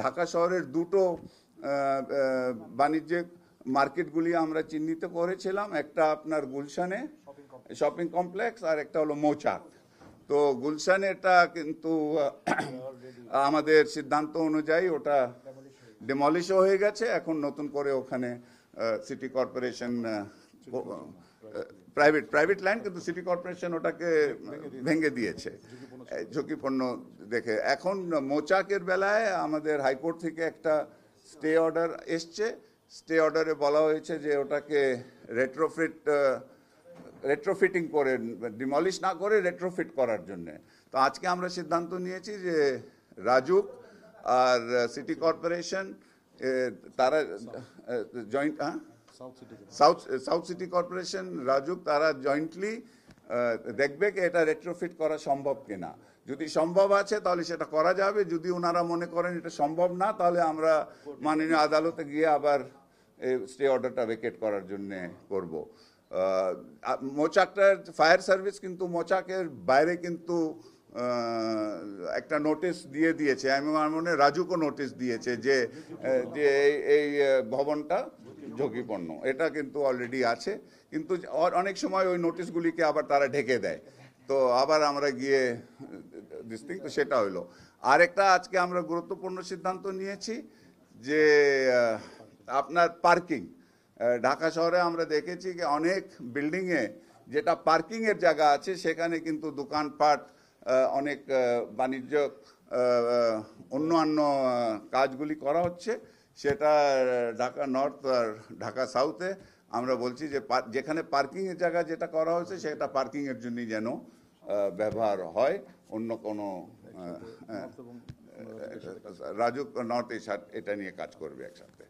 ঢাকা শহরের দুটো বাণিজ্যিক মার্কেটগুলি আমরা চিহ্নিত করেছিলাম, একটা আপনার গুলশানে শপিং কমপ্লেক্স আর একটা হলো মৌচাক। তো গুলশানেরটা কিন্তু আমাদের সিদ্ধান্ত অনুযায়ী ওটা ডেমলিশও হয়ে গেছে, এখন নতুন করে ওখানে সিটি কর্পোরেশন প্রাইভেট ল্যান্ড, কিন্তু সিটি কর্পোরেশন ওটাকে ভেঙে দিয়েছে ঝুঁকিপূর্ণ দেখে। এখন মৌচাকের বেলায় আমাদের হাইকোর্ট থেকে একটা স্টে অর্ডার এসছে। স্টে অর্ডারে বলা হয়েছে যে ওটাকে রেট্রোফিটিং করে, ডিমলিশ না করে রেট্রোফিট করার জন্য। তো আজকে আমরা সিদ্ধান্ত নিয়েছি যে রাজুক আর সিটি কর্পোরেশন তারা joint south city corporation RAJUK তারা জয়েন্টলি দেখবে কি এটা রেট্রোফিট করা সম্ভব কিনা। যদি সম্ভব আছে তাহলে সেটা করা যাবে, যদি ওনারা মনে করেন এটা সম্ভব না তাহলে আমরা মাননীয় আদালতে গিয়ে আবার স্টে অর্ডারটা ভেকেট করার জন্য করব। মোচাকটার ফায়ার সার্ভিস কিন্তু মোচাকের বাইরে কিন্তু একটা নোটিশ দিয়ে দিয়েছে, আমি আমার মনে রাজুকও নোটিশ দিয়েছে যে এই ভবনটা ঝুঁকিপূর্ণ, এটা কিন্তু অলরেডি আছে। কিন্তু অনেক সময় ওই নোটিশগুলিকে আবার তারা ঢেকে দেয়, তো আবার আমরা গিয়ে দিস্তিং, তো সেটা হইলো। আরেকটা আজকে আমরা গুরুত্বপূর্ণ সিদ্ধান্ত নিয়েছি যে আপনার পার্কিং, ঢাকা শহরে আমরা দেখেছি যে অনেক বিল্ডিংয়ে যেটা পার্কিংয়ের জায়গা আছে সেখানে কিন্তু দোকানপাট, অনেক বাণিজ্য অন্যান্য কাজগুলি করা হচ্ছে। সেটা ঢাকা নর্থ আর ঢাকা সাউথে আমরা বলছি যে যেখানে পার্কিংয়ের জায়গা যেটা করা হয়েছে সেটা পার্কিংয়ের জন্যই যেন ব্যবহার হয়, অন্য কোনো রাজুক নর্থ এটা নিয়ে কাজ করবে একসাথে।